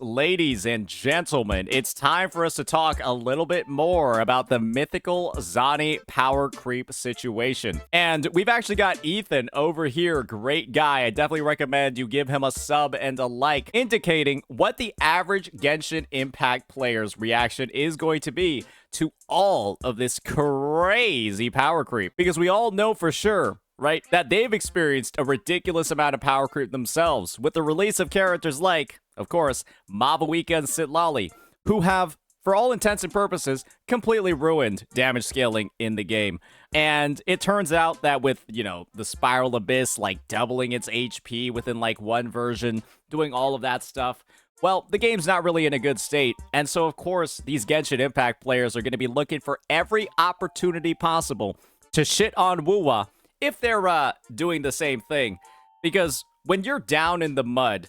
Ladies and gentlemen, it's time for us to talk a little bit more about the mythical Zani power creep situation. And we've actually got Ethan over here, great guy. I definitely recommend you give him a sub and a like, indicating what the average Genshin Impact player's reaction is going to be to all of this crazy power creep. Because we all know for sure, right, that they've experienced a ridiculous amount of power creep themselves with the release of characters like, of course, Mavuika and Sitlali, who have, for all intents and purposes, completely ruined damage scaling in the game. And it turns out that with, you know, the Spiral Abyss, like, doubling its HP within, like, one version, doing all of that stuff, well, the game's not really in a good state. And so, of course, these Genshin Impact players are going to be looking for every opportunity possible to shit on WuWa if they're doing the same thing. Because when you're down in the mud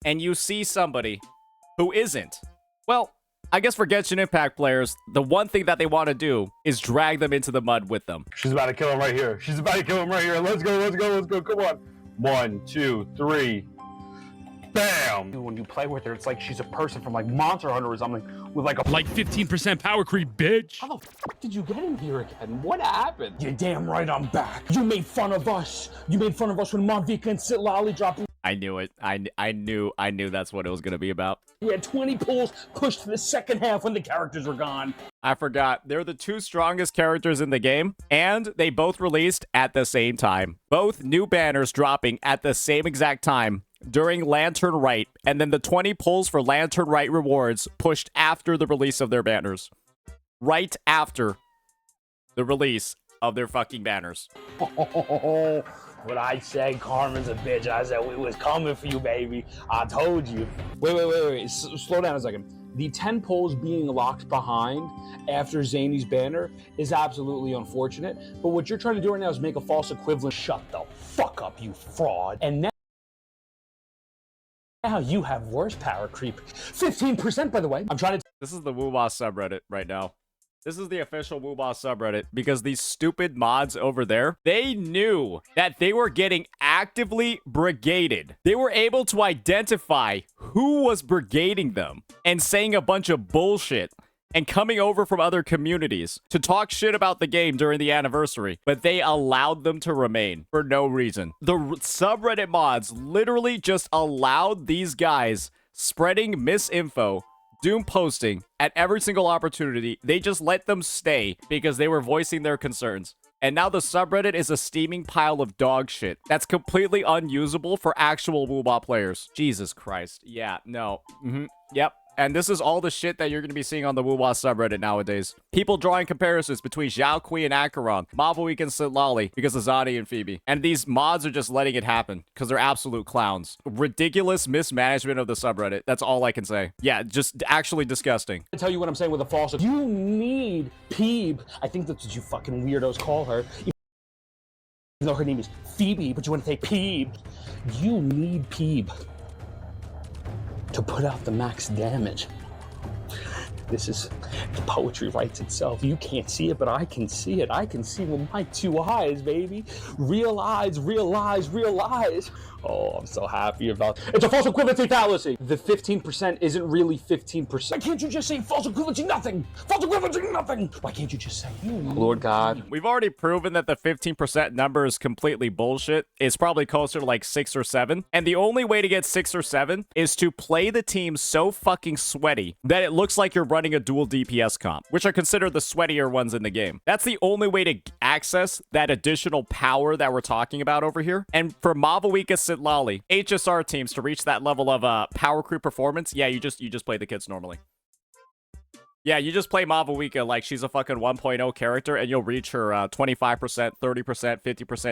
and you see somebody who isn't, well, I guess for Genshin Impact players, the one thing that they want to do is drag them into the mud with them. She's about to kill him right here. She's about to kill him right here. Let's go, let's go, let's go. Come on. 1, 2, 3. Bam! When you play with her, it's like she's a person from like Monster Hunter or something with like a 15% power creep, bitch. How the f did you get in here again? What happened? You're damn right I'm back. You made fun of us. You made fun of us when Mavuika and Sitlali dropped. I knew it. I knew that's what it was going to be about. We had 20 pulls pushed to the second half when the characters were gone. I forgot. They're the two strongest characters in the game, and they both released at the same time. Both new banners dropping at the same exact time during Lantern Rite, and then the 20 pulls for Lantern Rite rewards pushed after the release of their banners. Right after the release of their fucking banners. What I said, Carmen's a bitch. I said we was coming for you, baby. I told you. Wait. Slow down a second. The 10 pulls being locked behind after Zani's banner is absolutely unfortunate. But what you're trying to do right now is make a false equivalent. Shut the fuck up, you fraud. And now you have worse power creep. 15%, by the way. I'm trying to. This is the WuWa's subreddit right now. This is the official WuWa's subreddit because these stupid mods over there, they knew that they were getting actively brigaded. They were able to identify who was brigading them and saying a bunch of bullshit and coming over from other communities to talk shit about the game during the anniversary, but they allowed them to remain for no reason. The subreddit mods literally just allowed these guys spreading misinfo, doom posting at every single opportunity. They just let them stay because they were voicing their concerns. And now the subreddit is a steaming pile of dog shit that's completely unusable for actual WuWa players. Jesus Christ. Yeah, no. Yep. And this is all the shit that you're going to be seeing on the WuWa subreddit nowadays. People drawing comparisons between Zhao Kui and Acheron, Mavuika and Sitlali because of Zani and Phoebe. And these mods are just letting it happen because they're absolute clowns. Ridiculous mismanagement of the subreddit. That's all I can say. Yeah, just actually disgusting. Tell you what I'm saying with a false. You need Peeb. I think that's what you fucking weirdos call her. Even though her name is Phoebe, but you want to say Peeb. You need Peeb to put out the max damage. This is, the poetry writes itself. You can't see it, but I can see it. I can see with my 2 eyes, baby. Realize. Oh, I'm so happy about it. It's a false equivalency fallacy. The 15% isn't really 15%. Why can't you just say false equivalency nothing? False equivalency nothing. Why can't you just say, Lord God? We've already proven that the 15% number is completely bullshit. It's probably closer to like 6 or 7. And the only way to get 6 or 7 is to play the team so fucking sweaty that it looks like you're running a dual DPS comp, which are considered the sweatier ones in the game. That's the only way to access that additional power that we're talking about over here. And for Mavuika, Sitlali, HSR teams to reach that level of power creep performance, yeah, you just play the kits normally. Yeah, you just play Mavuika like she's a fucking 1.0 character and you'll reach her 25%, 30%, 50%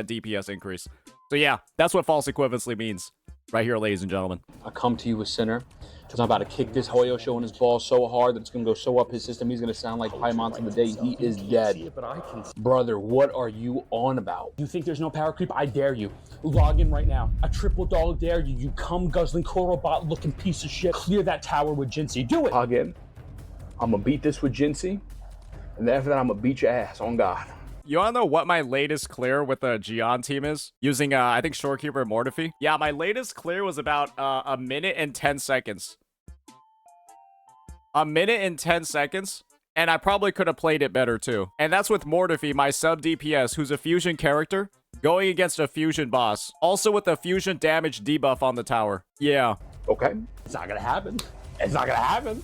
DPS increase. So yeah, that's what false equivalency means right here, ladies and gentlemen. I come to you a sinner because I'm about to kick this Hoyo show in his balls so hard that it's going to go so up his system. He's going to sound like Paimon to the day he is dead. Brother, what are you on about? You think there's no power creep? I dare you. Log in right now. A triple dog dare you. You cum guzzling Korobot looking piece of shit. Clear that tower with Jinsei. Do it. Log in. I'm going to beat this with Jinsei. And then after that, I'm going to beat your ass on God. You wanna know what my latest clear with the Gion team is? Using, I think, Shorekeeper and Mortifi? Yeah, my latest clear was about a minute and 10 seconds. A minute and 10 seconds. And I probably could have played it better too. And that's with Mortifi, my sub DPS, who's a fusion character, going against a fusion boss. Also with a fusion damage debuff on the tower. Yeah. Okay. It's not gonna happen. It's not gonna happen.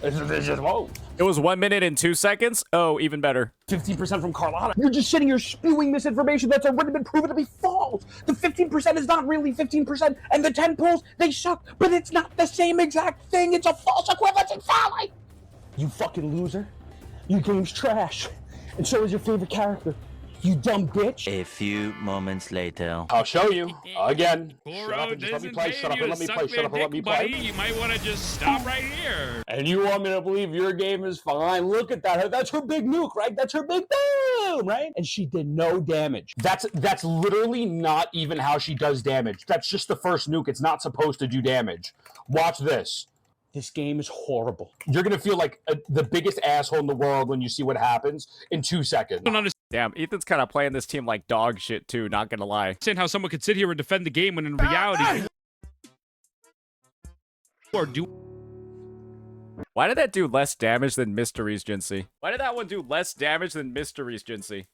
It's just whoa. It was 1 minute and 2 seconds. Oh, even better. 15% from Carlotta. You're just sitting here spewing misinformation that's already been proven to be false. The 15% is not really 15%, and the 10 pulls, they suck, but it's not the same exact thing. It's a false equivalency fallacy. You fucking loser. Your game's trash. And so is your favorite character. You dumb bitch. A few moments later. I'll show you again. Shut Boro up and just let me doesn't play. pay Shut up you and to let me suck play. their Shut up and let dick, me buddy. play. You might want to just stop right here. And you want me to believe your game is fine? Look at that. That's her big nuke, right? That's her big boom, right? And she did no damage. That's literally not even how she does damage. That's just the first nuke. It's not supposed to do damage. Watch this. This game is horrible. You're gonna feel like the biggest asshole in the world when you see what happens in 2 seconds. I don't Damn, Ethan's kind of playing this team like dog shit too, not gonna lie. understand how someone could sit here and defend the game when in reality, or do. Why did that do less damage than Mysteries, Jinsey? Why did that one do less damage than Mysteries, Jinsey?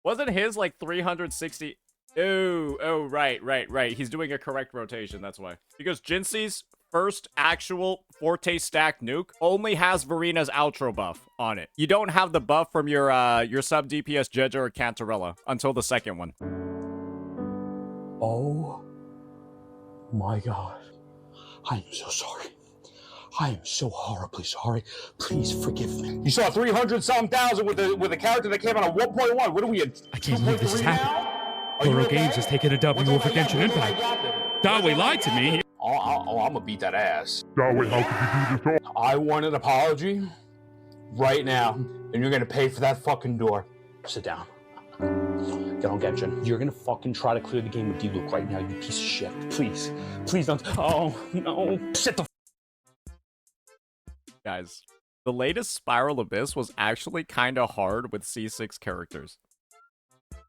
Wasn't his like 360? Oh, right. He's doing a correct rotation, that's why. Because Jinsey's first actual Forte stack nuke only has Varina's outro buff on it. You don't have the buff from your sub DPS Jeja or Cantarella until the second one. Oh my god. I am so sorry. I am so horribly sorry. Please forgive me. You saw 300-something thousand with a character that came out of 1.1. What are we at? I can't believe this is 2.3 happening. now? Are you Boro okay? Games has taken a W over Genshin Impact. Dawe lied to me. Oh, I'm gonna beat that ass. Dawe, how could you do this? I want an apology right now, and you're gonna pay for that fucking door. Sit down. Get on Genshin. You're gonna fucking try to clear the game with D-Luke right now, you piece of shit. Please. Please don't. Oh, no. Sit the Guys, the latest Spiral Abyss was actually kind of hard with C6 characters.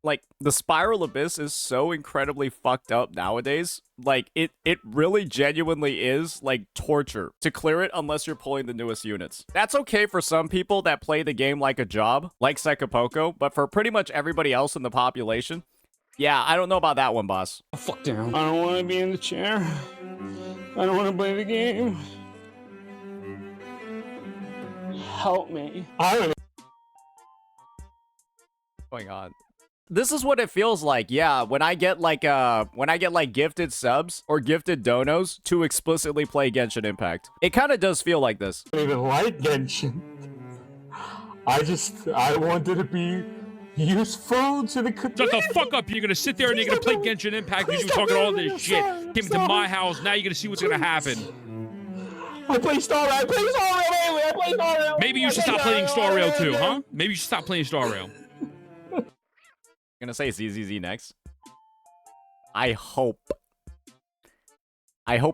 Like, the Spiral Abyss is so incredibly fucked up nowadays. Like, it really genuinely is, like, torture to clear it unless you're pulling the newest units. That's okay for some people that play the game like a job, like Sekapoko, but for pretty much everybody else in the population, yeah, I don't know about that one, boss. fuck down. I don't want to be in the chair. I don't want to play the game. Help me. Going on. This is what it feels like, yeah, when I get like gifted subs or gifted donos to explicitly play Genshin Impact. It kind of does feel like this. I don't even like Genshin. I wanted to be useful to the Shut the fuck up. You're going to sit there and you're going to play Genshin Impact because you were talking all this shit. Came to my house. Now you're going to see what's going to happen. I play Star Rail. I play Star Rail. I play Star Rail. Maybe you should stop playing Star Rail too, huh? Maybe you should stop playing Star Rail. Gonna say ZZZ next. I hope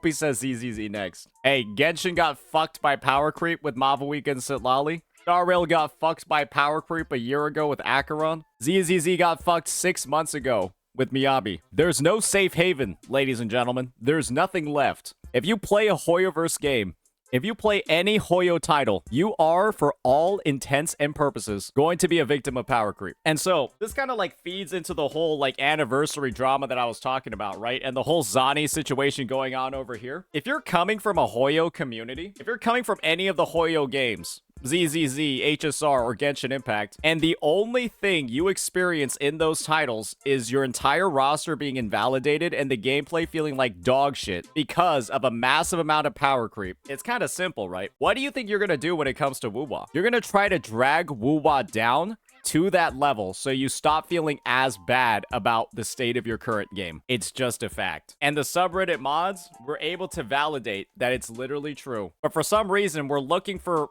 he says ZZZ next. Hey, Genshin got fucked by Powercreep with Mavaweek and Sitlali. Star Rail got fucked by Powercreep a year ago with Acheron. ZZZ got fucked 6 months ago with Miyabi. There's no safe haven, ladies and gentlemen. There's nothing left. If you play a Hoyoverse game, if you play any Hoyo title, you are, for all intents and purposes, going to be a victim of power creep. And so, this kind of like feeds into the whole like anniversary drama that I was talking about, right? And the whole Zani situation going on over here. If you're coming from a Hoyo community, if you're coming from any of the Hoyo games, ZZZ, HSR, or Genshin Impact, and the only thing you experience in those titles is your entire roster being invalidated and the gameplay feeling like dog shit because of a massive amount of power creep. It's kind of simple, right? What do you think you're gonna do when it comes to WuWa? You're gonna try to drag WuWa down to that level so you stop feeling as bad about the state of your current game. It's just a fact. And the subreddit mods were able to validate that it's literally true. But for some reason, we're looking for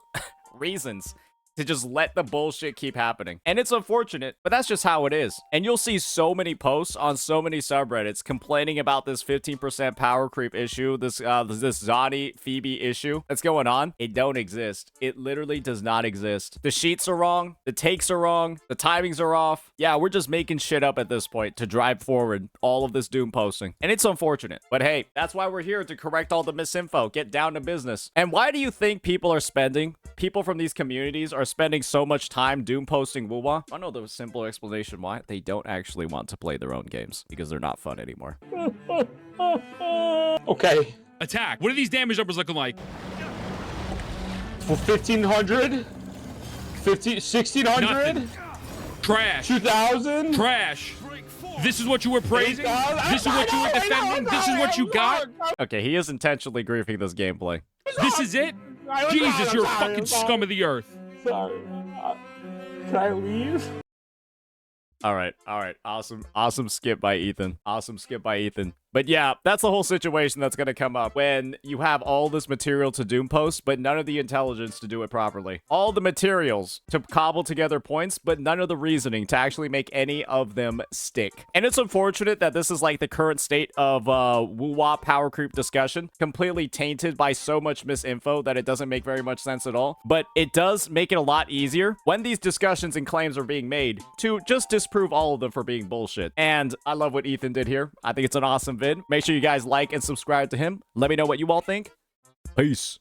reasons to just let the bullshit keep happening. And it's unfortunate, but that's just how it is. And you'll see so many posts on so many subreddits complaining about this 15% power creep issue, this Zani Phoebe issue that's going on. It don't exist. It literally does not exist. The sheets are wrong. The takes are wrong. The timings are off. Yeah, we're just making shit up at this point to drive forward all of this doom posting. And it's unfortunate. But hey, that's why we're here, to correct all the misinfo, get down to business. And why do you think people from these communities are spending so much time doom posting WuWa? I know the simple explanation why. They don't actually want to play their own games because they're not fun anymore. Okay. Attack. What are these damage numbers looking like? For 1,500? 1,600? Nothing. Trash. 2,000? Trash. This is what you were praising? This is what you were defending? This is what you got? Okay, he is intentionally griefing this gameplay. This is it? Jesus, you're a fucking scum of the earth. Sorry. Can I leave? All right. Awesome skip by Ethan. But yeah, that's the whole situation that's going to come up when you have all this material to doom post, but none of the intelligence to do it properly. All the materials to cobble together points, but none of the reasoning to actually make any of them stick. And it's unfortunate that this is like the current state of WuWa power creep discussion, completely tainted by so much misinfo that it doesn't make very much sense at all. But it does make it a lot easier when these discussions and claims are being made to just disprove all of them for being bullshit. And I love what Ethan did here. I think it's an awesome vid. Make sure you guys like and subscribe to him. Let me know what you all think. Peace.